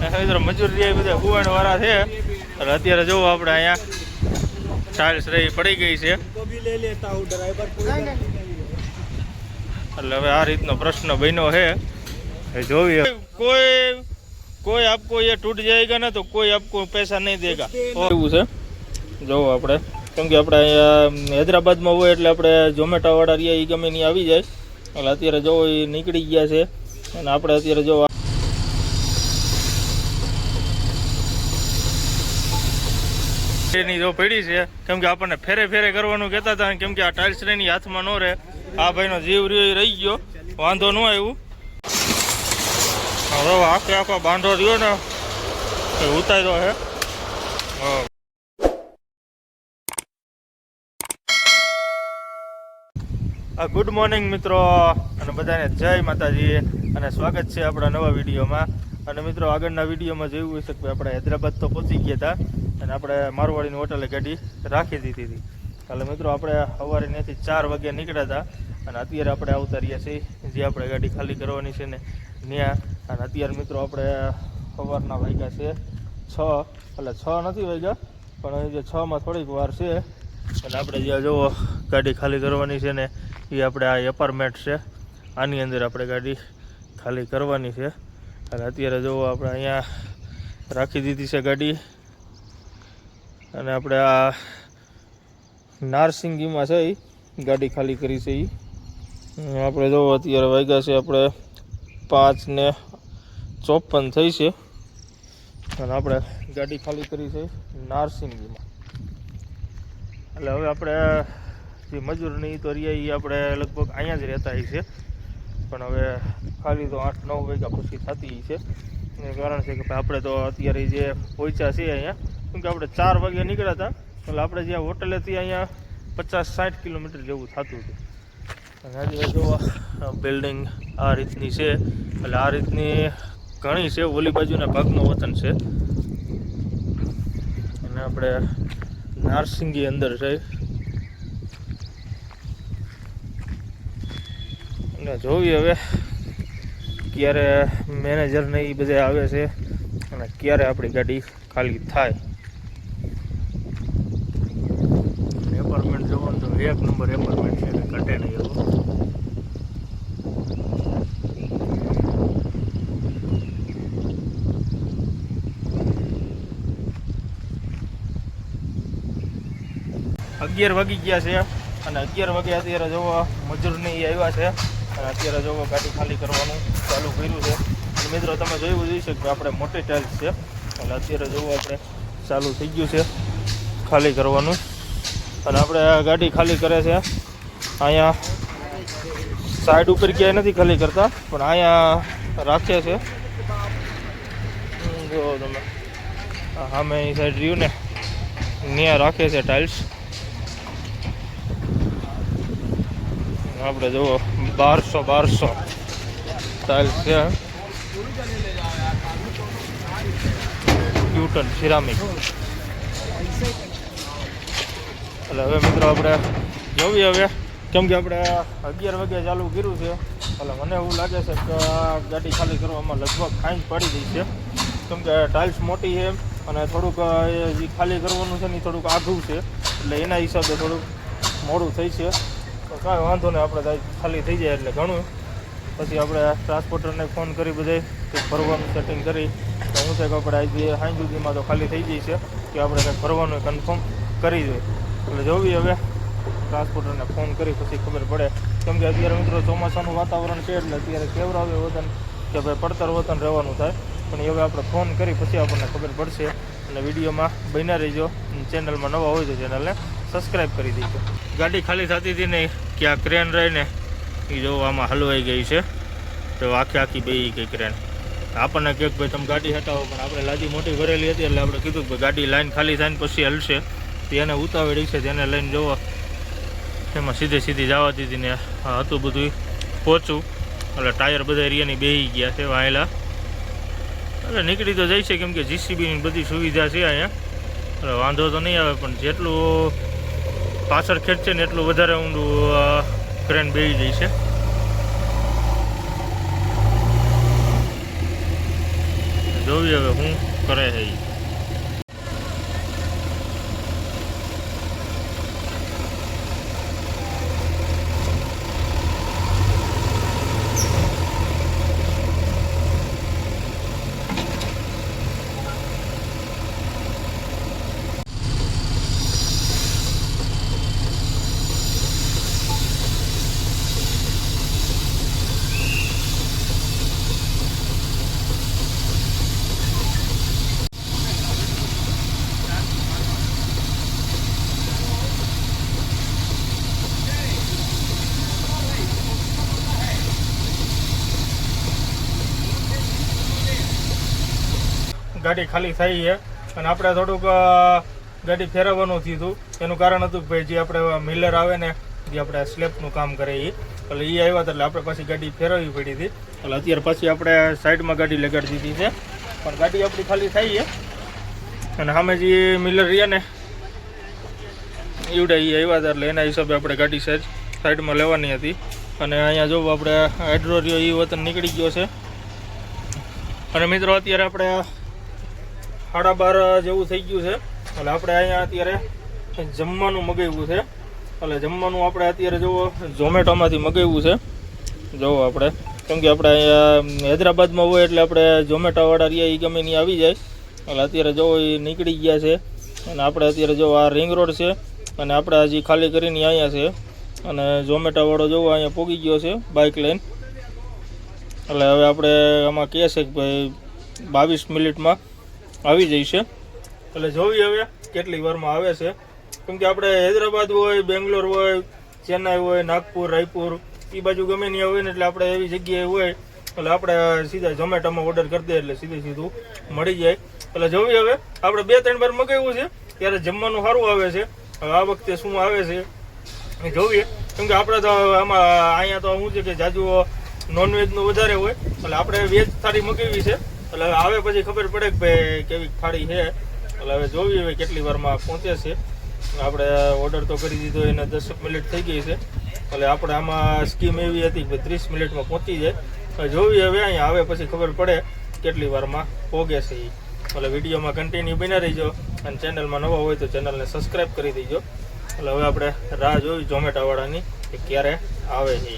મિત્રો મજૂરી બધા કુવાણ વાળા છે એટલે અત્યારે જોવો આપણે અહીંયા ટાઇલ્સ રહી પડી ગઈ છે એટલે હવે આ રીતનો પ્રશ્ન બન્યો છે જોવી कोई आपको ये टूट जाएगा ना तो कोई आपको पैसा नहीं देगा એવું છે જોવો આપણે કેમ કે આપણે અહીંયા હૈદરાબાદમાં હોય એટલે આપણે ઝોમેટો વાળા રહ્યા એ ગમે નહીં આવી જાય એટલે અત્યારે જોવો એ નીકળી ગયા છે અને આપણે અત્યારે જોવો એની જો પડી છે કેમ કે આપણને ફેરે ફેરે કરવાનું કહેતા હતા કેમ કે આ ટાઇલ્સ એની હાથમાં ન રહે આ ભાઈનો જીવ રહ્યો રહી ગયો વાંધો ન આવ્યું હવે આખે આખો બાંધો રહ્યો ને એ ઉતાર્યો છે ગુડ મોર્નિંગ મિત્રો અને બધાને જય માતાજી અને સ્વાગત છે આપણા નવા વિડીયોમાં અને મિત્રો આગળના વિડીયોમાં જોયું હશે કે આપણે હૈદરાબાદ તો પહોંચી ગયા હતા અને આપણે મારવાડીની હોટલે ગાડી રાખી દીધી હતી એટલે મિત્રો આપણે સવારે ત્યાંથી 4 વાગે નીકળ્યા હતા અને અત્યારે આપણે આવતા રહ્યા છીએ જે આપણે ગાડી ખાલી કરવાની છે ને ત્યાં અને અત્યારે મિત્રો આપણે સવારના વાગ્યા છે 6 એટલે 6 નથી વાગ્યા પણ જે 6માં થોડીક વાર છે અને આપણે જ્યાં જુઓ ગાડી ખાલી કરવાની છે ને એ આપણે આ એપાર્ટમેન્ટ છે આની અંદર આપણે ગાડી ખાલી કરવાની છે અને અત્યારે જુઓ આપણે અહીંયા રાખી દીધી છે ગાડી અને આપણે આ નારસિંગીમાં છે એ ગાડી ખાલી કરી છે એ આપણે જુઓ અત્યારે વાગ્યા છે આપણે 5:54 થઈ છે અને આપણે ગાડી ખાલી કરી છે નારસિંગીમાં એટલે હવે આપણે જે મજૂરની તો રહ્યા એ આપણે લગભગ અહીંયા જ રહેતા છે પણ હવે ખાલી તો 8-9 વાગ્યા પછી થતી છે એનું કારણ છે કે આપણે તો અત્યારે જે પહોંચ્યા છીએ અહીંયા કેમ કે આપણે 4 વાગે નીકળ્યા હતા એટલે આપણે જ્યાં હોટલેથી અહીંયા 50-60 કિલોમીટર જેવું થતું હતું અને આજે જો બિલ્ડિંગ આ રીતની છે એટલે આ રીતની ઘણી છે ઓલી બાજુના ભાગનું વતન છે અને આપણે નારસિંગી અંદર છે અને જોવી હવે ક્યારે મેનેજર ને એ બધા આવે છે અને ક્યારે આપણી ગાડી ખાલી થાય એપાર્ટમેન્ટ જોવાનું તો 1 નંબર એપાર્ટમેન્ટ છે એટલે ઘટે નહીં એવું 11 વાગી ગયા છે અને 11 વાગે અત્યારે જોવો મજૂરને એ આવ્યા છે અને અત્યારે જોવો ગાડી ખાલી કરવાનું ચાલુ કર્યું છે અને મિત્રો તમે જોયું જોઈશે કે આપણે મોટી ટાઇલ્સ છે એટલે અત્યારે જોવો આપણે ચાલુ થઈ ગયું છે ખાલી કરવાનું અને આપણે ગાડી ખાલી કરે છે અહીંયા સાઈડ ઉપર ક્યાંય નથી ખાલી કરતા પણ અહીંયા રાખે છે જો તમે સામે એ સાઈડ રહ્યું ને ત્યાં રાખે છે ટાઇલ્સ આપણે જુઓ 1200 ટાઇલ્સ છે ક્યુટન સિરામિક એટલે હવે મિત્રો આપણે જોવી હવે કેમ કે આપણે 11 વાગે ચાલુ કર્યું છે એટલે મને એવું લાગે છે કે આ ગાડી ખાલી કરવામાં લગભગ ફાઇન પડી ગઈ છે કેમ કે ટાઇલ્સ મોટી છે અને થોડુંક જે ખાલી કરવાનું છે ને થોડુંક આઘું છે એટલે એના હિસાબે થોડુંક મોડું થઈ છે તો કાંઈ વાંધો નહીં આપણે ખાલી થઈ જાય એટલે ઘણું પછી આપણે ટ્રાન્સપોર્ટરને ફોન કરી બધે ભરવાનું સેટિંગ કરી તો હું છે કે આપણે આજે સાંજ સુધીમાં તો ખાલી થઈ જાય છે કે આપણે કંઈક ભરવાનું કન્ફર્મ કરી જોઈએ એટલે જોવી હવે ટ્રાન્સપોર્ટરને ફોન કરી પછી ખબર પડે કેમ કે અત્યારે મિત્રો ચોમાસાનું વાતાવરણ છે એટલે અત્યારે કેવરાવે વતન કે ભાઈ પડતર વતન રહેવાનું થાય પણ હવે આપણે ફોન કરી પછી આપણને ખબર પડશે અને વિડીયોમાં બન્યા રહીજો ચેનલમાં નવા હોય તો ચેનલને સબસ્ક્રાઈબ કરી દેજો ગાડી ખાલી થતી હતી ને કે આ ક્રેન રહીને એ જો આમાં હલવાઈ ગઈ છે તો આખી બે ગઈ ક્રેન આપણને કહે ભાઈ તમે ગાડી હટાવો પણ આપણે લાદી મોટી ભરેલી હતી એટલે આપણે કીધું કે ગાડી લાઈન ખાલી થાય ને પછી હલશે તો એને ઉતાવળી છે તેને લઈને જોવા એમાં સીધી જવા દીધી ને હતું બધું પહોંચું એટલે ટાયર બધા એરિયાની બેસી ગયા છે વાયેલા એટલે નીકળી તો જાય છે કેમ કે જીસીબીની બધી સુવિધા છે અહીંયા એટલે વાંધો તો નહીં આવે પણ જેટલું પાછળ ખેંચશે ને એટલું વધારે ઊંડું ક્રેન બેસી જાય છે જોઈએ હવે શું કરે છે ઈ. ગાડી ખાલી થઈ છે અને આપણે થોડુંક ગાડી ફેરવવાનું થયું હતું. એનું કારણ હતું કે ભાઈ જે આપણે મિલર આવે ને જે આપણે સ્લેબનું કામ કરે એ એટલે એ આવ્યા હતા એટલે આપણે પાછી ગાડી ફેરવવી પડી હતી. એટલે અત્યારે પાછી આપણે સાઈડમાં ગાડી લગાડી દીધી છે પણ ગાડી આપણી ખાલી થઈ છે અને સામે જે મિલર રહ્યા ને એવડા એ આવ્યા હતા એટલે એના હિસાબે આપણે ગાડી સાઈડમાં લેવાની હતી. અને અહીંયા જો આપણે હાઇડ્રો રહ્યો એ વતન નીકળી ગયો છે. અને મિત્રો અત્યારે આપણે 12:30 જેવું થઈ ગયું છે એટલે આપણે અહીંયા અત્યારે જમવાનું મગાવ્યું છે. એટલે જમવાનું આપણે અત્યારે જુઓ ઝોમેટોમાંથી મગાવ્યું છે. જુઓ આપણે કેમ કે આપણે અહીંયા હૈદરાબાદમાં હોય એટલે આપણે ઝોમેટોવાળા રહ્યા એ ગમે નહીં આવી જાય. એટલે અત્યારે જુઓ એ નીકળી ગયા છે અને આપણે અત્યારે જો આ રિંગ રોડ છે અને આપણે હજી ખાલી કરીને અહીંયા છે અને ઝોમેટોવાળો જુઓ અહીંયા પહોંચી ગયો છે બાઇક લઈને. એટલે હવે આપણે આમાં કહે છે કે ભાઈ 22 મિનિટમાં આવી જઈશે. એટલે જોઈએ હવે કેટલી વારમાં આવે છે કેમ કે આપણે હૈદરાબાદ હોય, બેંગ્લોર હોય, ચેન્નાઈ હોય, નાગપુર, રાયપુર એ બાજુ ગમે ત્યાં હોય ને એટલે આપણે એવી જગ્યાએ હોય એટલે આપણે સીધા ઝોમેટોમાં ઓર્ડર કરી દઈએ એટલે સીધું મળી જાય. એટલે જોઈએ હવે આપણે 2-3 વાર મગાવ્યું છે ત્યારે જમવાનું સારું આવે છે. હવે આ વખતે શું આવે છે એ જોઈએ કેમ કે આપણે તો આમાં અહીંયા તો શું છે કે જાજુ નોનવેજનું વધારે હોય એટલે આપણે વેજ થાળી મગાવી છે. એટલે હવે આવે પછી ખબર પડે કે ભાઈ કેવી થાળી છે. એટલે હવે જોઈએ હવે કેટલી વારમાં પહોંચે છે. આપણે ઓર્ડર તો કરી દીધો એને 10 મિનિટ થઈ ગઈ છે. એટલે આપણે આમાં સ્કીમ એવી હતી કે 30 મિનિટમાં પહોંચી જાય. જોઈએ હવે અહીંયા આવે પછી ખબર પડે કેટલી વારમાં પહોંચે છે એ. એટલે વિડીયોમાં કન્ટિન્યુ બન્યા રહીજો અને ચેનલમાં નવા હોય તો ચેનલને સબસ્ક્રાઈબ કરી દેજો. એટલે હવે આપણે રાહ જોઈ ઝોમેટોવાળાની કે ક્યારે આવે છે.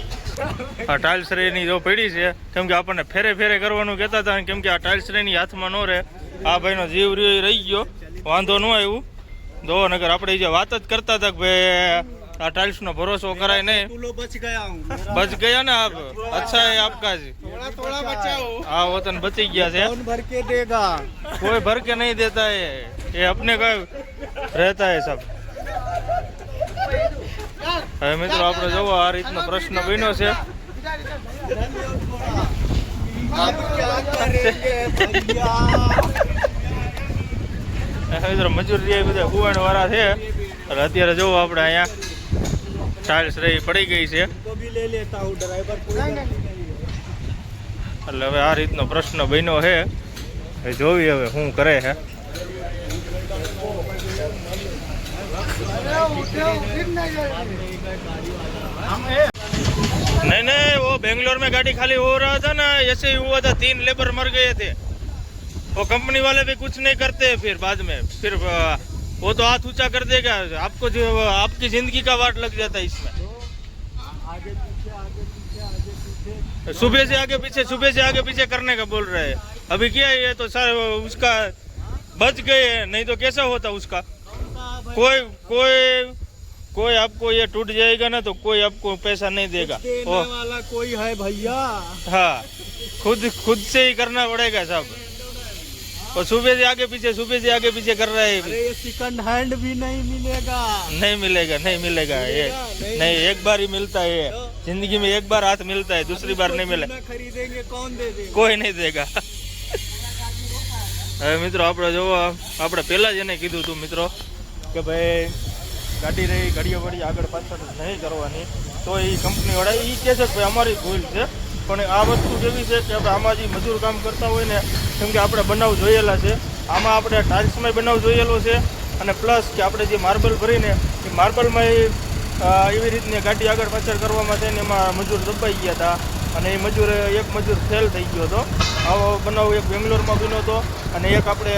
આ ટાઇલ્સ રેની જો પડી છે કેમ કે આપણને ફેરે કરવાનું કહેતા હતા કેમ કે આ ટાઇલ્સ રેની હાથમાં ન રહે. આ ભાઈનો જીવ રહ્યો રહી ગયો વાંધો ન આવ્યું જો નગર આપણે જે વાત જ કરતા હતા કે ભાઈ આ टाइल्स નો ભરોસો કરાય નહીં. बच गया ना आप. अच्छा है आपका जी. थोड़ा बचाओ. हाँ वतन बची गया है. कौन भर के देगा? कोई भर के नहीं देता है. ये अपने का रहता है सब. હવે મિત્રો આપણે જોવો આ રીતનો પ્રશ્ન બન્યો છે. મિત્રો મજૂરી બધા કુવાણ વાળા છે એટલે અત્યારે જોવો આપણે અહીંયા ટાઇલ્સ રહી પડી ગઈ છે એટલે હવે આ રીતનો પ્રશ્ન બન્યો છે. જોવી હવે શું કરે છે. नहीं नहीं वो बेंगलोर में गाड़ी खाली हो रहा था ना ऐसे ही हुआ था. 3 लेबर मर गए थे. वो कंपनी वाले भी कुछ नहीं करते फिर बाद में फिर वो तो हाथ ऊंचा कर देगा. आपको जो आपकी जिंदगी का वाट लग जाता है इसमें. सुबह से आगे पीछे करने का बोल रहे हैं. अभी क्या है तो सर उसका बच गए नहीं तो कैसा होता उसका. कोई आपको ये टूट जाएगा ना तो कोई आपको पैसा नहीं देगा. वाला कोई है भैया. हाँ खुद से ही करना पड़ेगा सब. और सुबह से आगे पीछे कर रहे हैं. अरे ये सेकंड हैंड भी नहीं मिलेगा ये नहीं एक बार ही मिलता है जिंदगी में. एक बार हाथ मिलता है दूसरी बार नहीं मिले. खरीदेंगे कौन दे देगा? कोई नहीं देगा. હવે મિત્રો આપણે જો આપણે પહેલા જ એને કીધું હતું મિત્રો કે ભાઈ ગાડી રહી ઘડીએ વળી આગળ પાછળ નહીં કરવાની તો એ કંપનીવાળા એ કહે છે કે ભાઈ અમારી ભૂલ છે. પણ આ વસ્તુ કેવી છે કે આપણે આમાં જે મજૂર કામ કરતા હોય ને કેમ કે આપણે બનાવ જોયેલા છે. આમાં આપણે ટાઇલ્સમાં બનાવ જોયેલો છે અને પ્લસ કે આપણે જે માર્બલ ભરીને એ માર્બલમાં એવી રીતની ગાડી આગળ પાછળ કરવામાં થઈને એમાં મજૂર દબાઈ ગયા હતા અને એ મજૂર એક મજૂર ફેલ થઈ ગયો હતો. આવો બનાવ એક બેંગ્લોરમાં બન્યો હતો અને એક આપણે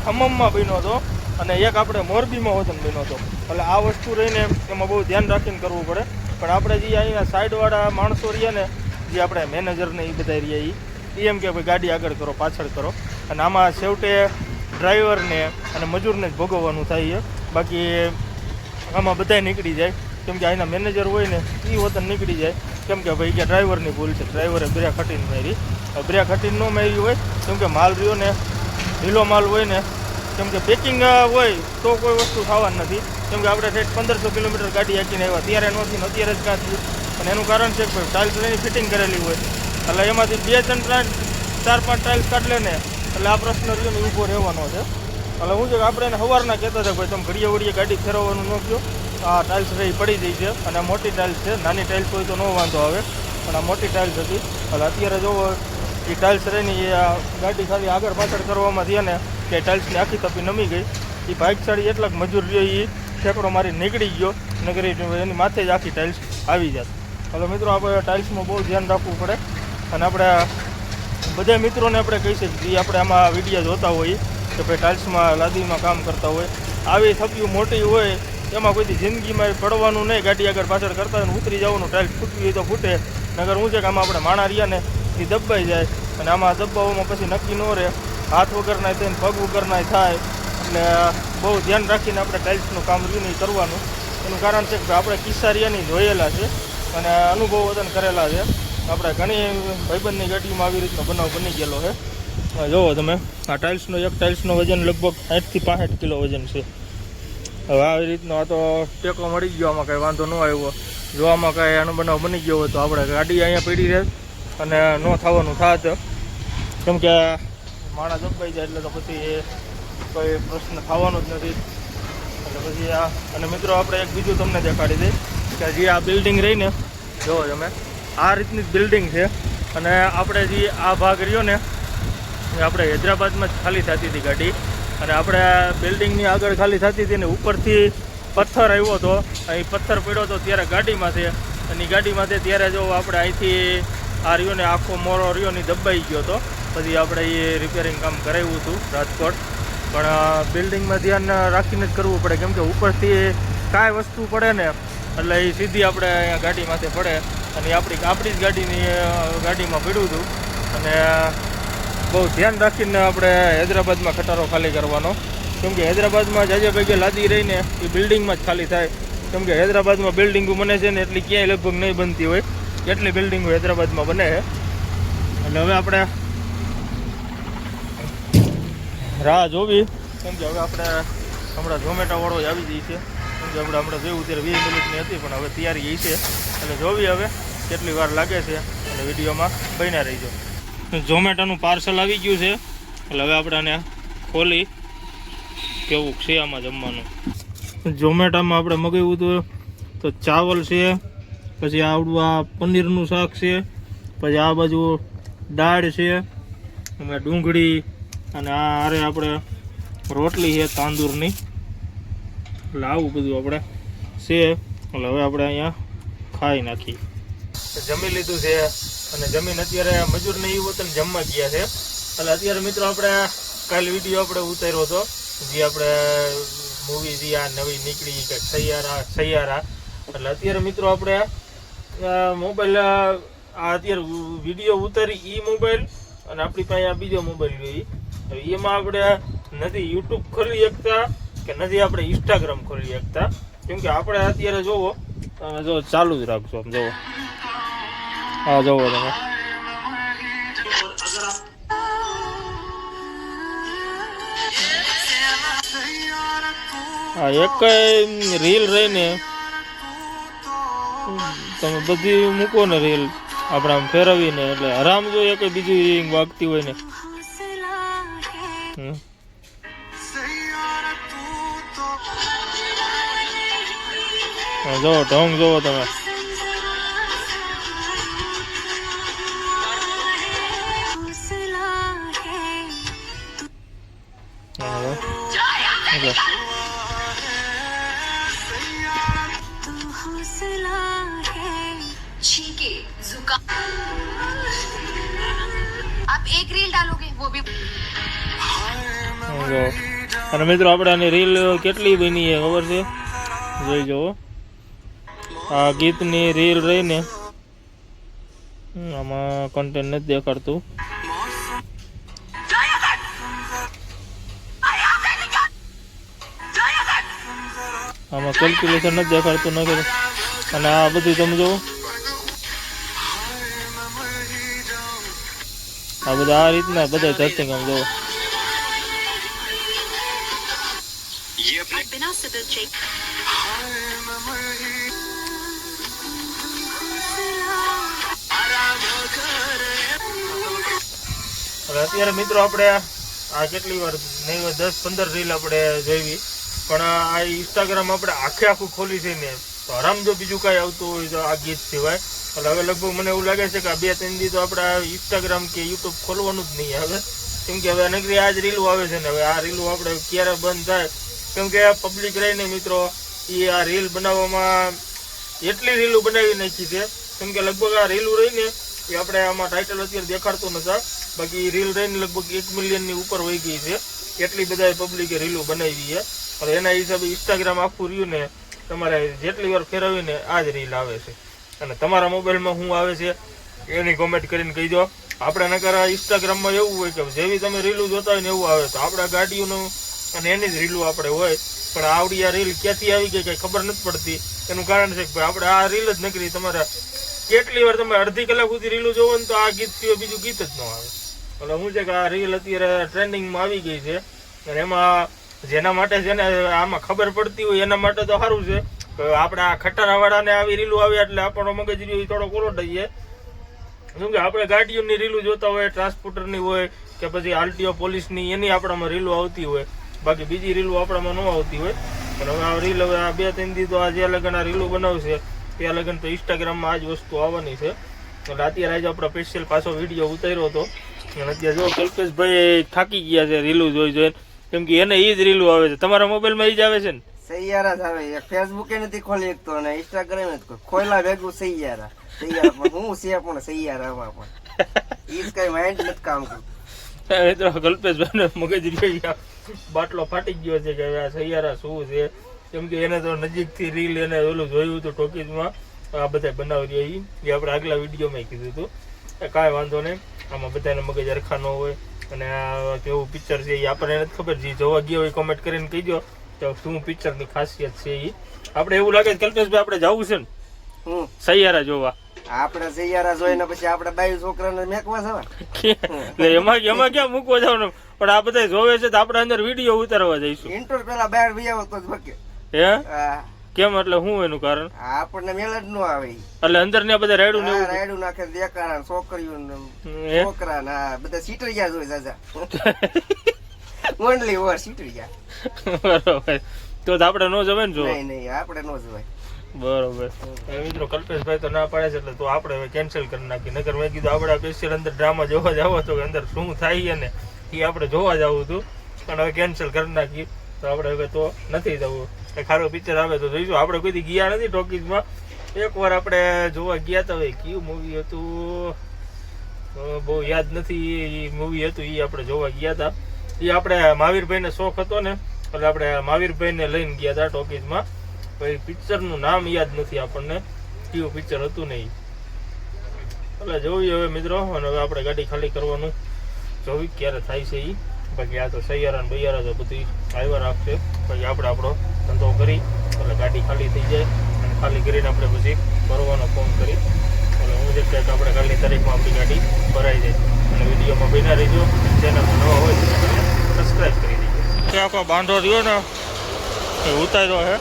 ખમ્મમમાં બન્યો હતો અને એક આપણે મોરબીમાં વતન બન્યો હતો. એટલે આ વસ્તુ રહીને એમાં બહુ ધ્યાન રાખીને કરવું પડે. પણ આપણે જે અહીંયા સાઈડવાળા માણસો રહીએ ને, જે આપણે મેનેજરને એ બધા રહીએ એ એમ કે ભાઈ ગાડી આગળ કરો, પાછળ કરો. અને આમાં છેવટે ડ્રાઈવરને અને મજૂરને જ ભોગવવાનું થાય છે. બાકી આમાં બધાય નીકળી જાય. કેમ કે અહીંના મેનેજર હોય ને એ વતન નીકળી જાય. કેમ કે ભાઈ કે ડ્રાઈવરની ભૂલ છે, ડ્રાઈવરે બ્રેક હટીને મારી. બ્રેક હટીને ન મારી હોય કેમ કે માલ રહ્યો ને ઢીલો માલ હોય ને, કેમ કે પેકિંગ હોય તો કોઈ વસ્તુ થવાની નથી. કેમ કે આપણે 1500 કિલોમીટર ગાડી હાંકીને આવ્યા, ત્યારે નહોતી ને અત્યારે જ કાં થયું. અને એનું કારણ છે કે ટાઇલ્સ લઈને ફિટિંગ કરેલી હોય એટલે એમાંથી 2-3 ટાઇલ્સ 4-5 ટાઇલ્સ કાઢ લે ને એટલે આ પ્રશ્ન રહ્યો ને ઊભો રહેવાનો છે. એટલે હું છે કે આપણે એને સવારના કહેતા હતા ભાઈ તમે ઘડીએ વળીએ ગાડી ફેરવવાનું ન કહો, આ ટાઇલ્સ રહી પડી જઈ છે અને મોટી ટાઇલ્સ છે. નાની ટાઇલ્સ હોય તો ન વાંધો આવે, પણ આ મોટી ટાઇલ્સ હતી. એટલે અત્યારે જોવો એ ટાઇલ્સ રહીને એ ગાડી ખાલી આગળ પાછળ કરવામાં થયા ને કે ટાઇલ્સની આખી તપી નમી ગઈ. એ ભાગશાળી એટલાક મજૂર રહ્યો એ ઠેકડો મારી નીકળી ગયો, નગર એની માથે જ આખી ટાઇલ્સ આવી જાત. એટલે મિત્રો આપણે ટાઇલ્સમાં બહુ ધ્યાન રાખવું પડે. અને આપણે બધા મિત્રોને આપણે કહી શકીએ જે આપણે આમાં વિડીયો જોતા હોઈએ કે ભાઈ ટાઇલ્સમાં લાદીમાં કામ કરતા હોય, આવી થપ્યું મોટી હોય એમાં કોઈ જિંદગીમાં પડવાનું નહીં. ગાડી આગળ પાછળ કરતા હોય ને ઉતરી જવાનું, ટાઇલ્સ ફૂટવી હોય તો ફૂટે. નગર હું છે કે આમાં આપણે માણા રહ્યા ને એ દબાઈ જાય અને આમાં દબાવવામાં પછી નક્કી ન રહે, હાથ વગરના થાય ને પગ વગરના થાય. એટલે બહુ ધ્યાન રાખીને આપણે ટાઇલ્સનું કામ રહ્યું નહીં કરવાનું. એનું કારણ છે કે આપણે કિસ્સા રિયાની જોયેલા છે અને અનુભવ વતન કરેલા છે. આપણે ઘણી ભાઈબંધની ગાડીમાં આવી રીતનો બનાવ બની ગયેલો છે. જુઓ તમે આ ટાઇલ્સનો એક ટાઇલ્સનો વજન લગભગ 60 થી 65 કિલો વજન છે. હવે આવી રીતનો આ તો ટેકો મળી ગયો, આમાં કાંઈ વાંધો ન આવ્યો. જો આમાં કાંઈ આનો બનાવ બની ગયો હોય તો આપણે ગાડી અહીંયા પડી રહે અને ન થવાનું થાત. કેમ કે માણસ દબાઈ જાય એટલે તો પછી કોઈ પ્રશ્ન થવાનો જ નથી. એટલે પછી આ અને મિત્રો આપણે એક બીજું તમને દેખાડી દઈએ કે જે આ બિલ્ડિંગ રહી ને, જુઓ તમે આ રીતની જ બિલ્ડિંગ છે. અને આપણે જે આ ભાગ રહ્યો ને એ આપણે હૈદરાબાદમાં જ ખાલી થતી હતી ગાડી. અને આપણે બિલ્ડિંગની આગળ ખાલી થતી હતી ને ઉપરથી પથ્થર આવ્યો હતો, અહીં પથ્થર પડ્યો હતો ત્યારે ગાડીમાંથી. અને એ ગાડીમાંથી ત્યારે જો આપણે અહીંથી આ રહ્યો ને આખો મોરો રહ્યો ને દબાઈ ગયો હતો. પછી આપણે એ રિપેરિંગ કામ કરાવ્યું હતું રાજકોટ. પણ બિલ્ડિંગમાં ધ્યાન રાખીને જ કરવું પડે. કેમ કે ઉપરથી કાંઈ વસ્તુ પડે ને એટલે એ સીધી આપણે અહીંયા ગાડીમાંથી પડે. અને આપણી જ ગાડીમાં પડ્યું હતું. અને બહુ ધ્યાન રાખીને આપણે હૈદરાબાદમાં ખટારો ખાલી કરવાનો. કેમ કે હૈદરાબાદમાં જાજે ભાગે લાદી રહીને એ બિલ્ડિંગમાં જ ખાલી થાય. કેમ કે હૈદરાબાદમાં બિલ્ડિંગો બને છે ને એટલી ક્યાંય લગભગ નહીં બનતી હોય, એટલી બિલ્ડિંગો હૈદરાબાદમાં બને છે. એટલે હવે આપણે રાહ જોવી. કેમ કે હવે આપણે હમણાં ઝોમેટોવાળો જ આવી જઈએ છે. કેમ કે હમણાં જોયું ત્યારે 20 મિનિટની હતી પણ હવે તૈયારી એ છે. એટલે જોવી હવે કેટલી વાર લાગે છે અને વિડીયોમાં બન્યા રહીજો. ઝોમેટોનું પાર્સલ આવી ગયું છે એટલે હવે આપણે આને ખોલી કેવું છે આમાં જમવાનું. ઝોમેટોમાં આપણે મગાવ્યું હતું તો ચાવલ છે, પછી આવડું આ પનીરનું શાક છે, પછી આ બાજુ દાળ છે અને ડુંગળી, અને આ હારે આપણે રોટલી છે તાંદૂરની. એટલે આવું બધું આપણે છે. એટલે હવે આપણે અહીંયા ખાઈ નાખીએ. જમી લીધું છે અને જમીન અત્યારે મજૂરને એ વતન જમવા ગયા છે. એટલે અત્યારે મિત્રો આપણે કાલે વિડીયો આપણે ઉતાર્યો હતો જે આપણે મૂવી જે આ નવી નીકળી કે સૈયારા. એટલે અત્યારે મિત્રો આપણે મોબાઈલ આ અત્યારે વિડીયો ઉતારી એ મોબાઈલ અને આપણી પાસે આ બીજો મોબાઈલ રહ્યો એમાં આપણે નથી યુટ્યુબ ખોલી શકતા કે નથી આપણે ઇન્સ્ટાગ્રામ ખોલી શકતા. કેમ કે આપણે અત્યારે જોવો તમે જો ચાલુ જ રાખશો. આમ જોવો, હા જોવો તમે હા એક રીલ રહીને તમે બધી મૂકો ને રીલ આપણે આમ ફેરવીને એટલે આરામ જોઈએ કે બીજું વાગતી હોય ને. જોવો ઢોંગ જોવો તમે. आप एक रील डालोगे वो भी જો અને મિત્રો આપણે આની રીલ કેટલી બની છે ખબર છે? જોઈ જુઓ, આ ગીતની રીલ રહીને આમાં કન્ટેન્ટ નથી દેખાડતું. આમાં કેલ્ક્યુલેશન નથી દેખાડતું નથી. અને આ બધું તમે જુઓ, આ બધા આ રીતના બધા ધરતી આમ જુઓ. बिना सिबिल चेक અત્યારે મિત્રો આપણે આ કેટલી વાર નહીં 10-15 રીલ આપણે જોઈ, પણ આ ઇન્સ્ટાગ્રામ આપણે આખું ખોલી છે ને તો આરામ જો બીજું કાંઈ આવતું હોય તો આ ગીત સિવાય. એટલે હવે લગભગ મને એવું લાગે છે કે આ 2-3 દી તો આપણે ઇન્સ્ટાગ્રામ કે યુટ્યુબ ખોલવાનું જ નહીં આવે, કેમ કે હવે નકરી આ જ રીલું આવે છે ને. હવે આ રીલું આપણે ક્યારે બંધ થાય, કેમ કે પબ્લિક રહીને મિત્રો એ આ રીલ બનાવવામાં એટલી રીલું બનાવી નાખી છે, કેમ કે લગભગ આ રીલું રહીને એ આપણે આમાં ટાઇટલ અત્યારે દેખાડતું નતા, બાકી રીલ રહીને લગભગ 1 મિલિયનની ઉપર વહી ગઈ છે. એટલી બધા પબ્લિકે રીલું બનાવી છે. અને એના હિસાબે ઇન્સ્ટાગ્રામ આખું રહ્યું ને તમારે જેટલી વાર ફેરવીને આ જ રીલ આવે છે. અને તમારા મોબાઈલમાં શું આવે છે એની કોમેન્ટ કરીને કહી દો. આપણે નકર ઇન્સ્ટાગ્રામમાં એવું હોય કે જેવી તમે રીલું જોતા હોય ને એવું આવે, તો આપણા ગાડીઓનું અને એની જ રીલું આપણે હોય, પણ આવડી આ રીલ ક્યાંથી આવી ગઈ કંઈ ખબર નથી પડતી. એનું કારણ છે કે આપણે આ રીલ જ નકરી તમારે કેટલી વાર તમે અડધી કલાક સુધી રીલું જોવો ને તો આ ગીત સિવાય બીજું ગીત જ ન આવે. એટલે શું છે કે આ રીલ અત્યારે ટ્રેન્ડિંગમાં આવી ગઈ છે, અને એમાં જેના માટે જેને આમાં ખબર પડતી હોય એના માટે તો સારું છે. આપણે આ ખટારાવાળાને આવી રીલું આવે એટલે આપણો મગજ થોડો કોરો થઈ જાય. કેમ કે આપણે ગાડીઓની રીલું જોતા હોય, ટ્રાન્સપોર્ટરની હોય કે પછી આરટીઓ પોલીસની, એની આપણામાં રીલું આવતી હોય, બાકી બીજી રીલું આપણામાં ન આવતી હોય. પણ હવે આ રીલ હવે આ 2-3 દી તો આ જે લગન આ રીલું બનાવશે ત્યાં લગન તો ઇન્સ્ટાગ્રામમાં આ જ વસ્તુ આવવાની છે. એટલે અત્યારે આજે આપણો સ્પેશિયલ પાછો વિડીયો ઉતાર્યો હતો. અને અત્યારે જો કલ્પેશભાઈ થાકી ગયા છે રીલું જોઈ, કેમ કે એને એ જ રીલું આવે છે. તમારા મોબાઈલમાં એ જ આવે છે ને? સૈયારા જ આવે. ફેસબુક એ નથી ખોલી શકતો અને ઇન્સ્ટાગ્રામ જ ખોલા ભેગું સૈયારા હું છે પણ સૈયારામાં પણ ઈ જ કઈ માઇન્ડ નથી કામ કરતું. મિત્રો કલ્પેશભાઈને મગજ બાટલો ફાટી ગયો છે કે હવે આ સૈયારા શું છે, કેમ કે એને તો નજીકથી રીલ એને ઓલું જોયું હતું ટોકીઝમાં આ બધા બનાવી રહ્યા એ આપણે આગલા વિડીયોમાં કીધું હતું. કાંઈ વાંધો નહીં, આમાં બધાને મગજ હરખા ન હોય. અને આ કેવું પિક્ચર છે એ આપણને નથી ખબર, જે જોવા ગયા હોય કોમેન્ટ કરીને કહી દો તો શું પિક્ચરની ખાસિયત છે એ. આપણે એવું લાગે છે કલ્પેશભાઈ આપણે જવું છે ને સૈયારા જોવા. આપણે સૈયારા જોઈને પછી આપણે 22 છોકરાને મેકવા જવા, એમાં ક્યાં મૂકવા જવાનું? પણ આ બધા જોવે છે તો આપણે અંદર વિડીયો ઉતારવા જઈશું. ઇન્ટર પેલા બહાર વિયાવો તો જ બકે. હે કેમ? એટલે શું એનું કારણ? આપણને મેળ જ ન આવે. એટલે અંદર ને બધા રાયડું ને રાયડું નાખે, દેકારા છોકરીઓ છોકરા ના બધા સીટરિયા જોઈ જાજા ઓનલી ઓવર સીટરિયા. બરોબર, તો આપણે ન જવાય ને જો? નહીં આપણે ન જવાય. બરોબર. મિત્રો કલ્પેશભાઈ તો ના પાડે છે એટલે તો આપણે હવે કેન્સલ કરી નાખી. નકર મેં કીધું આપણે સ્પેશિયલ અંદર ડ્રામા જોવા જાવ તો અંદર શું થાય ને એ આપણે જોવા જવું હતું, પણ હવે કેન્સલ કરી નાખી. તો આપણે હવે તો નથી જવું. ખારું પિક્ચર આવે તો જોઈશું. આપણે કોઈ ગયા નથી ટોકીઝમાં. એકવાર આપણે જોવા ગયા હતા, હવે કયું મૂવી હતું બહુ યાદ નથી, એ મૂવી હતું એ આપણે જોવા ગયા હતા. એ આપણે મહાવીરભાઈને શોખ હતો ને એટલે આપણે મહાવીરભાઈને લઈને ગયા હતા ટોકીઝમાં. પછી પિક્ચરનું નામ યાદ નથી આપણને કયું પિક્ચર હતું નહીં. એટલે જોઈએ હવે મિત્રો. અને હવે આપણે ગાડી ખાલી કરવાનું જોવી ક્યારે થાય છે એ. બાકી આ તો સૈયારા ને બૈયારા તો બધી આવ્યા રાખશે. પછી આપણે આપણો ધંધો કરી એટલે ગાડી ખાલી થઈ જાય. અને ખાલી કરીને આપણે પછી ભરવાનો ફોન કરી એટલે હું જે કંઈક આપણે કાલની તારીખમાં આપણી ગાડી ભરાઈ જાય. અને વિડીયોમાં બન્યા રહીજો. ચેનલમાં નવા હોય તો સબસ્ક્રાઈબ કરી દેજો. આખો બાંધો રહ્યો ને એ ઉતાર્યો હે.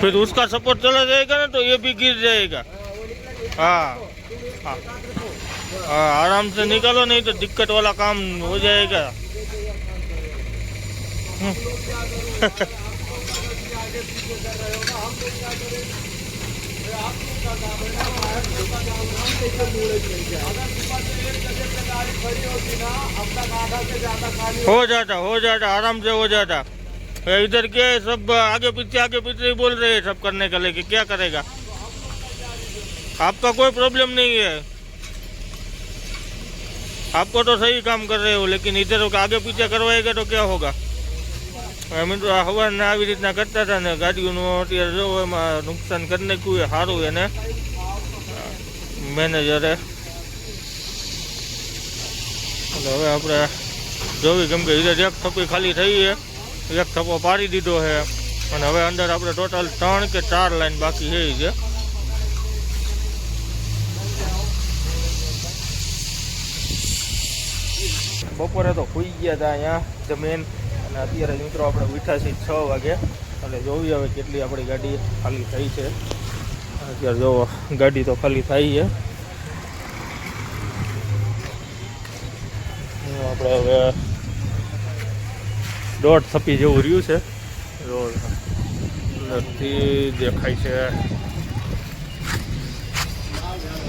फिर उसका सपोर्ट चला जाएगा ना तो ये भी गिर जाएगा। हाँ हाँ हाँ, आराम से निकालो नहीं तो दिक्कत वाला काम हो जाएगा। हो जाता आराम से हो जाता। इधर के सब आगे पीछे बोल रहे हैं सब करने का, लेके क्या करेगा। आपका कोई प्रॉब्लम नहीं है, आपको तो सही काम कर रहे हो, लेकिन इधर आगे पीछे करवाएगा तो क्या होगा। મિત્રો હવાને આવી રીતના કરતા હતા ને ગાડીઓનું અત્યારે જો એમાં નુકસાન કરી નાખ્યું એ સારું એને મેનેજરે. એટલે હવે આપણે જોવી, કેમ કે ઇધર એક થપ્પી ખાલી થઈ છે, એક થપ્પો પાડી દીધો છે અને હવે અંદર આપણે ટોટલ 3 કે 4 લાઈન બાકી છે. બપોરે તો સુઈ ગયા હતા અહીંયા જમીન, અને અત્યારે મિત્રો આપણે ઉઠ્યા છીએ 6 વાગે. એટલે જોવી હવે કેટલી આપણી ગાડી ખાલી થઈ છે. અત્યારે જો ગાડી તો ખાલી થઈ છે. આપણે હવે 1.5 થપ્પી જેવું રહ્યું છે, અંદરથી દેખાય છે.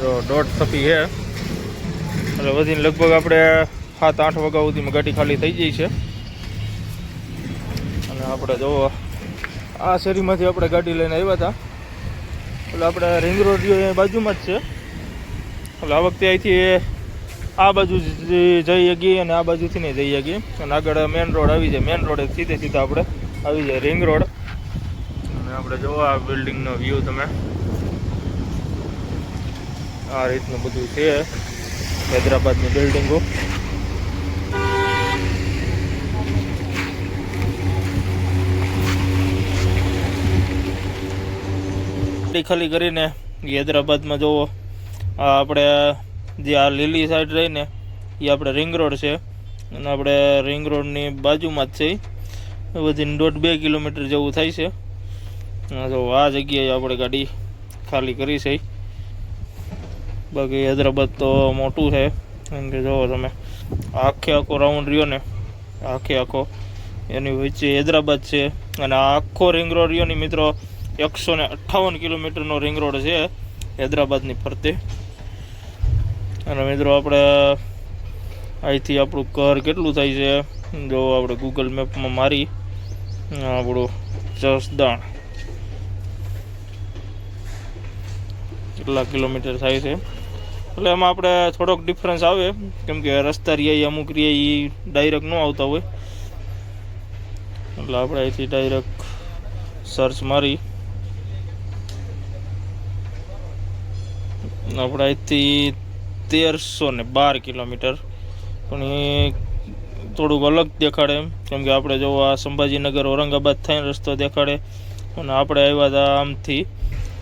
1.5 થપ્પી છે, એટલે વધીને લગભગ આપણે 7-8 વાગ્યા સુધીમાં ગાડી ખાલી થઈ જાય છે. અને આપણે જો આ શેરીમાંથી આપણે ગાડી લઈને આવ્યા હતા. એટલે આપણે રિંગ રોડ બાજુમાં જ છે. એટલે આ વખતે અહીંથી આ બાજુ જઈ શકીએ અને આ બાજુથી નહીં જઈ શકીએ, અને આગળ મેન રોડ આવી જાય. મેન રોડે સીધા આપણે આવી જાય રિંગ રોડ. અને આપણે જોવો આ બિલ્ડિંગનો વ્યૂ, તમે આ રીતનું બધું છે હૈદરાબાદની બિલ્ડિંગો. ખાલી કરીને હૈદરાબાદમાં જોવો આ આપણે જે આ લીલી સાઈડ રહીને એ આપણે રિંગ રોડ છે, અને આપણે રિંગ રોડની બાજુમાં જ છે. વધીને 1.5-2 કિલોમીટર જેવું થાય છે. જો આ જગ્યાએ આપણે ગાડી ખાલી કરી છે. બાકી હૈદરાબાદ તો મોટું છે, કેમ કે જોવો તમે આખો રાઉન્ડ રહ્યો ને, આખો એની વચ્ચે હૈદરાબાદ છે. અને આ આખો રિંગ રોડ રહ્યો ને મિત્રો 158 કિલોમીટરનો રિંગ રોડ છે હૈદરાબાદની ફરતે. અને મિત્રો આપણે અહીંથી આપણું ઘર કેટલું થાય છે જો આપણે ગૂગલ મેપમાં મારી આપણું જસદણ કેટલા કિલોમીટર થાય છે. એટલે એમાં આપણે થોડોક ડિફરન્સ આવે, કેમ કે રસ્તા રહ્યા અમુક રહ્યા એ ડાયરેક્ટ ન આવતા હોય. એટલે આપણે અહીંથી ડાયરેક્ટ સર્ચ મારી આપણે અહીંથી 1312 કિલોમીટર, પણ એ થોડુંક અલગ દેખાડે એમ, કેમ કે આપણે જો આ સંભાજીનગર ઔરંગાબાદ થઈને રસ્તો દેખાડે, અને આપણે આવ્યા હતા આમથી,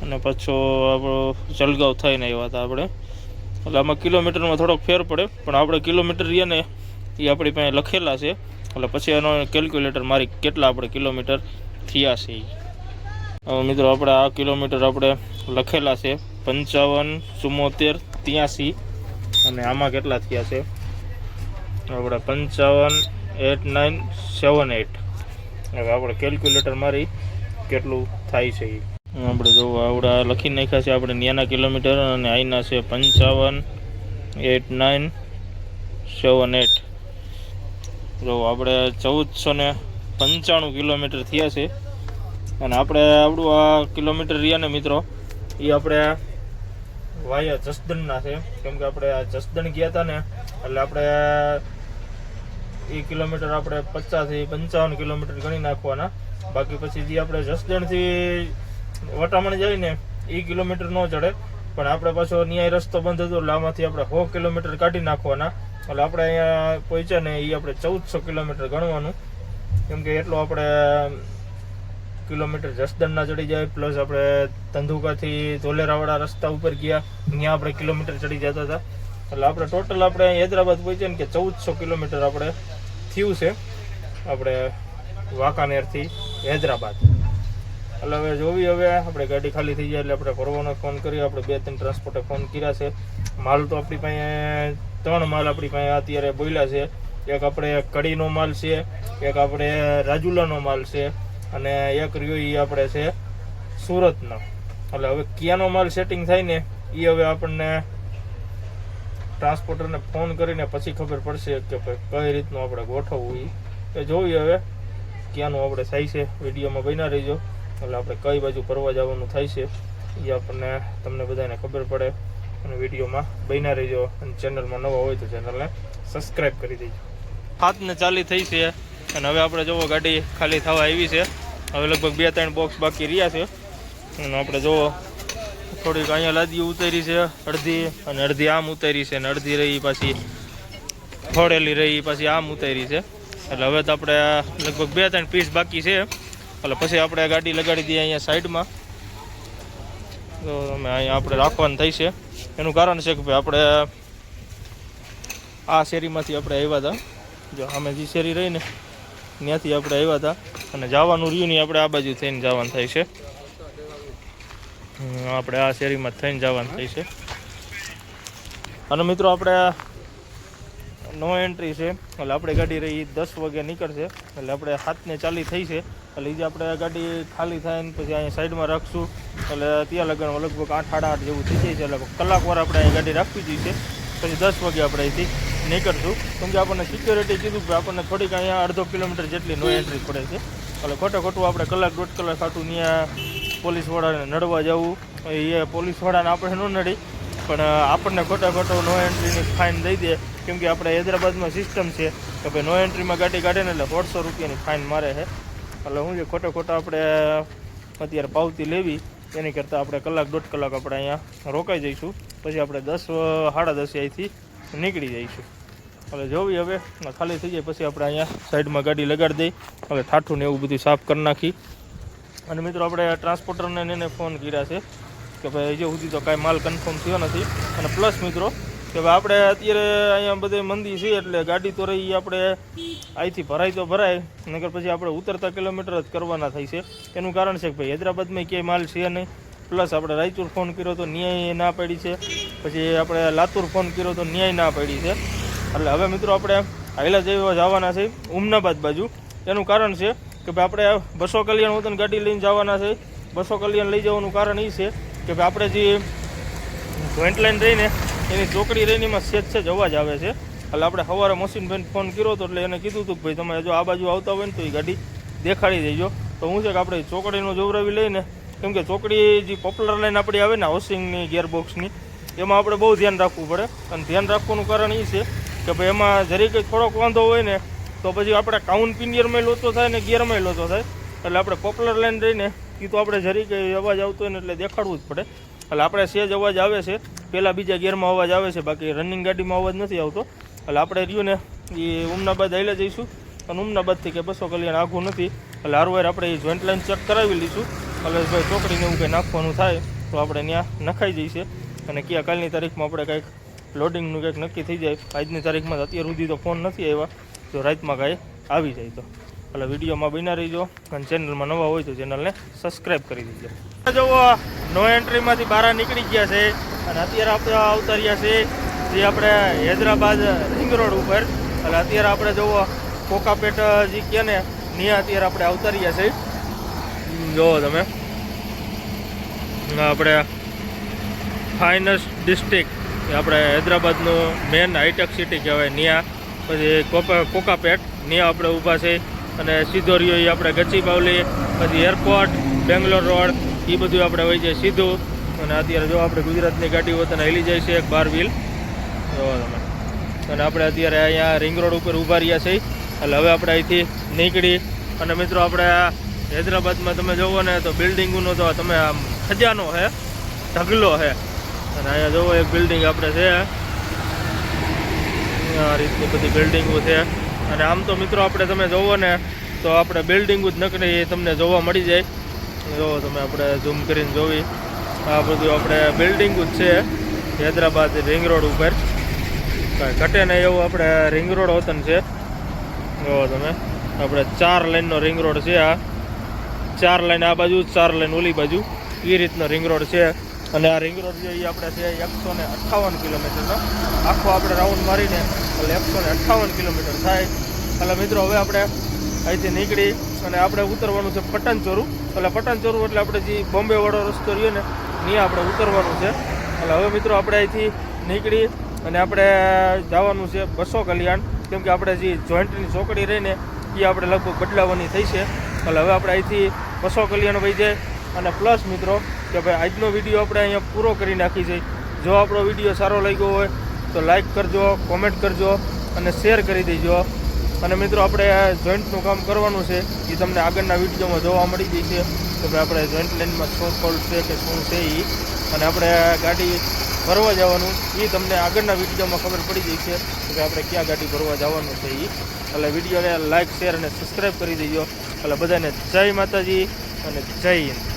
અને પાછો આપણો જલગાંવ થઈને આવ્યા હતા આપણે. એટલે આમાં કિલોમીટરમાં થોડોક ફેર પડે, પણ આપણે કિલોમીટર રહીએ ને એ આપણી પાસે લખેલા છે. એટલે પછી એનો કેલ્ક્યુલેટર મારી કેટલા આપણે કિલોમીટર થયા છે. હવે મિત્રો આપણે આ કિલોમીટર આપણે લખેલા છે 55, 74, 83, અને આમાં કેટલા થયા છે આપણે 55, 89, 78. હવે આપણે કેલ્ક્યુલેટર મારી કેટલું થાય છે આપણે જો આવડા લખી નાખ્યા છે આપણે ન્યાના કિલોમીટર, અને અહીંના છે 55, 89, 78. જો આપણે 1495 કિલોમીટર થયા છે. અને આપણે આપણું આ કિલોમીટર રહ્યા ને મિત્રો એ આપણે વાયા જસદણના છે, કેમ કે આપણે આ જસદણ ગયા હતા ને, એટલે આપણે એ કિલોમીટર આપણે 50 થી 55 કિલોમીટર ગણી નાખવાના. બાકી પછી જે આપણે જસદણથી વટામણ જાય ને એ કિલોમીટર ન ચડે, પણ આપણે પાછો ન્યાય રસ્તો બંધ હતો એટલે આમાંથી આપણે 100 કિલોમીટર કાઢી નાખવાના. એટલે આપણે અહીંયા પહોંચ્યા ને એ આપણે 1400 કિલોમીટર ગણવાનું, કેમ કે એટલો આપણે કિલોમીટર જસદણના ચડી જાય. પ્લસ આપણે ધંધુકાથી ધોલેરાવાળા રસ્તા ઉપર ગયા, ત્યાં આપણે કિલોમીટર ચડી જતા હતા. એટલે આપણે ટોટલ આપણે હૈદરાબાદ પહોંચ્યા ને કે 1400 કિલોમીટર આપણે થયું છે આપણે વાંકાનેરથી હૈદરાબાદ. એટલે હવે જોવી હવે આપણે ગાડી ખાલી થઈ જાય એટલે આપણે ભરવાનો ફોન કરીએ. આપણે 2-3 ટ્રાન્સપોર્ટે ફોન કર્યા છે. માલ તો આપણી પાસે 3 માલ આપણી પાસે અત્યારે બોલ્યા છે. એક આપણે કડીનો માલ છે, એક આપણે રાજુલાનો માલ છે અને એક રહ્યો એ આપણે છે સુરતનો. એટલે હવે ક્યાંનો માલ સેટિંગ થાય ને એ હવે આપણને ટ્રાન્સપોર્ટરને ફોન કરીને પછી ખબર પડશે કે ભાઈ કઈ રીતનું આપણે ગોઠવવું એ જોઈએ. હવે ક્યાંનું આપણે થાય છે વિડીયોમાં બન્યા રહીજો. એટલે આપણે કઈ બાજુ ફરવા જવાનું થાય છે એ આપણને તમને બધાને ખબર પડે અને વિડીયોમાં બન્યા રહીજો. અને ચેનલમાં નવા હોય તો ચેનલને સબસ્ક્રાઈબ કરી દેજો. 7:40 થઈ છે અને હવે આપણે જોવો ગાડી ખાલી થવા આવી છે. હવે લગભગ 2-3 બોક્સ બાકી રહ્યા છે અને આપણે જોવો થોડીક અહીંયા લાદી ઉતારી છે અડધી, અને અડધી આમ ઉતારી છે, અને અડધી રહી પાછી ફોડેલી રહી પાછી આમ ઉતારી છે. એટલે હવે તો આપણે લગભગ 2-3 પીસ બાકી છે. એટલે પછી આપણે ગાડી લગાડી દઈએ અહીંયા સાઈડમાં. તો અમે અહીંયા આપણે રાખવાનું થઈ છે. એનું કારણ છે કે ભાઈ આપણે આ શેરીમાંથી આપણે આવ્યા હતા. જો અમે જે શેરી રહીને ત્યાંથી આપણે આવ્યા હતા અને જવાનું રહ્યું નહીં, આપણે આ બાજુ થઈને જવાનું થાય છે. આપણે આ શેરીમાં થઈને જવાનું થાય છે. અને મિત્રો આપણે નો એન્ટ્રી છે એટલે આપણે ગાડી રહી 10 વાગે નીકળશે. એટલે આપણે 7:40 થઈ છે. એટલે જે આપણે ગાડી ખાલી થાય ને પછી અહીંયા સાઈડમાં રાખશું એટલે ત્યાં લગન લગભગ 8-8:30 જેવું થઈ જાય છે. એટલે કલાકવાર આપણે અહીં ગાડી રાખવી જોઈએ. પછી 10 વાગે આપણે અહીંથી નીકળશું. કેમ કે આપણને સિક્યોરિટી કીધું કે આપણને થોડીક અહીંયા અડધો કિલોમીટર જેટલી નો એન્ટ્રી પડે છે. એટલે ખોટું આપણે કલાક 1.5 કલાક ખાટું ત્યાં પોલીસવાળાને નડવા જવું એ પોલીસવાળાને આપણે ન નડી, પણ આપણને ખોટો નો એન્ટ્રીની ફાઇન દઈ દે. કેમ કે આપણે હૈદરાબાદમાં સિસ્ટમ છે કે ભાઈ નો એન્ટ્રીમાં ગાડી કાઢે ને એટલે 150 રૂપિયાની ફાઇન મારે છે. એટલે હું જે ખોટો આપણે અત્યારે પાવતી લેવી એની કરતાં આપણે કલાક 1.5 કલાક આપણે અહીંયા રોકાઈ જઈશું. પછી આપણે 10-10:30 અહીંથી નીકળી જઈશું. એટલે જોવી હવે ખાલી થઈ જાય પછી આપણે અહીંયા સાઈડમાં ગાડી લગાડી દઈ. હવે ઠાઠું ને એવું બધું સાફ કરી નાખી. અને મિત્રો આપણે ટ્રાન્સપોર્ટરને એને ફોન કર્યા છે કે ભાઈ હજી સુધી તો કાંઈ માલ કન્ફર્મ થયો નથી. અને પ્લસ મિત્રો કે ભાઈ આપણે અત્યારે અહીંયા બધે મંદી છે એટલે ગાડી તો રહી આપણે અહીંથી ભરાય તો ભરાય, નકર પછી આપણે ઉતરતા કિલોમીટર જ કરવાના થાય છે. એનું કારણ છે કે ભાઈ હૈદરાબાદમાં ક્યાંય માલ છે નહીં. પ્લસ આપણે રાયચુર ફોન કર્યો તો ન્યાય ના પડી છે. પછી આપણે લાતુર ફોન કર્યો તો ન્યાય ના પડી છે. એટલે હવે મિત્રો આપણે હાઈલા જેવા જવાના છે ઉમનાબાદ બાજુ. એનું કારણ છે કે ભાઈ આપણે 200 કલ્યાણ હોતન ગાડી લઈને જવાના છે. 200 કલ્યાણ લઈ જવાનું કારણ એ છે કે ભાઈ આપણે જે જોઈન્ટ લાઈન રહીને એની ચોકડી રહીને એમાં સેજ અવાજ આવે છે. એટલે આપણે સવારે મશીનભાઈને ફોન કર્યો હતો એટલે એને કીધું હતું કે ભાઈ તમે જો આ બાજુ આવતા હોય ને તો એ ગાડી દેખાડી દેજો. તો હું છે કે આપણે ચોકડીનું જોવરાવી લઈને, કેમ કે ચોકડી જે પોપ્યુલર લાઈન આપણી આવે ને હાઉસિંગની ગિયરબોક્સની એમાં આપણે બહુ ધ્યાન રાખવું પડે. અને ધ્યાન રાખવાનું કારણ એ છે કે ભાઈ એમાં જરી કંઈ થોડોક વાંધો હોય ને તો પછી આપણે કાઉન પિનિયરમાં લોચો થાય ને ગિયરમાં લોચો થાય. એટલે આપણે પોપ્યુલર લાઈન રહીને એ તો આપણે જરી કંઈ અવાજ આવતો હોય ને એટલે દેખાડવું જ પડે. એટલે આપણે સેજ અવાજ આવે છે, પહેલાં બીજા ગિયરમાં અવાજ આવે છે, બાકી રનિંગ ગાડીમાં અવાજ નથી આવતો. એટલે આપણે રહ્યું ને એ ઉમનાબાદ હાઈલા જઈશું. અને ઉમનાબાદથી કે 200 કલ્યાણ આઘું નથી. એટલે હારવાર આપણે એ જોઈન્ટ લાઈન ચેક કરાવી લઈશું. એટલે ભાઈ ચોકડીને એવું કંઈ નાખવાનું થાય તો આપણે ત્યાં નખાઈ જઈશે. અને ક્યાં કાલની તારીખમાં આપણે કંઈક લોડિંગનું કંઈક નક્કી થઈ જાય. આજની તારીખમાં અત્યાર સુધી તો ફોન નથી આવ્યા. જો રાતમાં કાંઈ આવી જાય તો એટલે વિડીયોમાં બન્યા રહીજો. અને ચેનલમાં નવા હોય તો ચેનલને સબસ્ક્રાઈબ કરી દેજો. જુઓ નો એન્ટ્રીમાંથી બહાર નીકળી ગયા છે અને અત્યારે આપણે આવતા રહ્યા છે જે આપણે હૈદરાબાદ રિંગ રોડ ઉપર. એટલે અત્યારે આપણે જુઓ કોકાપેટ જે કહે ને ત્યાં અત્યારે આપણે આવતા રહ્યા છે. જુઓ તમે આપણે ફાઇનસ ડિસ્ટ્રિક્ટ આપણે હૈદરાબાદનું મેન હાઈટેક સિટી કહેવાય ત્યાં. પછી કોકાપેટ ત્યાં આપણે ઊભા છે. અને સીધો રહ્યો એ આપણે ગચીબાવલી, પછી એરપોર્ટ, બેંગ્લોર રોડ એ બધું આપણે વહી જાય સીધું. અને અત્યારે જો આપણે ગુજરાતની ગાડી વતન હેલી જાય છે એક 12 વ્હીલ જોવા તમે. અને આપણે અત્યારે અહીંયા રિંગ રોડ ઉપર ઊભા રહ્યા છીએ. એટલે હવે આપણે અહીંથી નીકળી અને મિત્રો આપણે હૈદરાબાદમાં તમે જોવો ને તો બિલ્ડિંગોનો તો તમે આમ ખજાનો છે, ઢગલો છે. અને અહીંયા જોવો એક બિલ્ડિંગ આપણે છે, આ રીતની બધી બિલ્ડિંગો છે. અને આમ તો મિત્રો આપણે તમે જોવો ને તો આપણે બિલ્ડિંગો જ નકરી તમને જોવા મળી જાય. જોવો તમે આપણે ઝૂમ કરીને જોવી, આ બધું આપણે બિલ્ડિંગો જ છે હૈદરાબાદ રિંગ રોડ ઉપર. કાંઈ ઘટે નહીં એવું આપણે રિંગ રોડ વતન છે. જોવો તમે આપણે 4 લાઈનનો રિંગ રોડ છે આ. 4 લાઈન આ બાજુ 4 લાઈન ઓલી બાજુ એ રીતનો રિંગ રોડ છે. અને આ રિંગ રોડ જે એ આપણે છે 158 કિલોમીટરનો આખો આપણે રાઉન્ડ મારીને એટલે 158 કિલોમીટર થાય. એટલે મિત્રો હવે આપણે અહીંથી નીકળી અને આપણે ઉતરવાનું છે પટનચોરું. એટલે પટનચોરું એટલે આપણે જે બોમ્બે વાળો રસ્તો રહ્યો ને ત્યાં આપણે ઉતરવાનું છે. એટલે હવે મિત્રો આપણે અહીંથી નીકળી અને આપણે જવાનું છે બસો કલ્યાણ, કેમ કે આપણે જે જોઈન્ટની ચોકડી રહીને એ આપણે લગભગ બદલાવાની થઈ છે. એટલે હવે આપણે અહીંથી બસો કલ્યાણ વહી જાય. અને પ્લસ મિત્રો કે ભાઈ આજનો વિડીયો આપણે અહીંયા પૂરો કરી નાખી છે. જો આપણો વિડીયો સારો લાગ્યો હોય તો લાઈક કરજો, કોમેન્ટ કરજો અને શેર કરી દેજો. અને મિત્રો આપણે જોઈન્ટનું કામ કરવાનું છે એ તમને આગળના વિડીયોમાં જોવા મળી જાય છે કે ભાઈ આપણે જોઈન્ટ લાઇનમાં શું ફોલ્ટ છે કે શું છે એ. અને આપણે ગાડી ભરવા જવાનું એ તમને આગળના વિડીયોમાં ખબર પડી જાય છે કે આપણે ક્યાં ગાડી ભરવા જવાનું છે એ. એટલે વિડીયોને લાઈક, શેર અને સબસ્ક્રાઈબ કરી દેજો. એટલે બધાને જય માતાજી અને જય હિન્દ.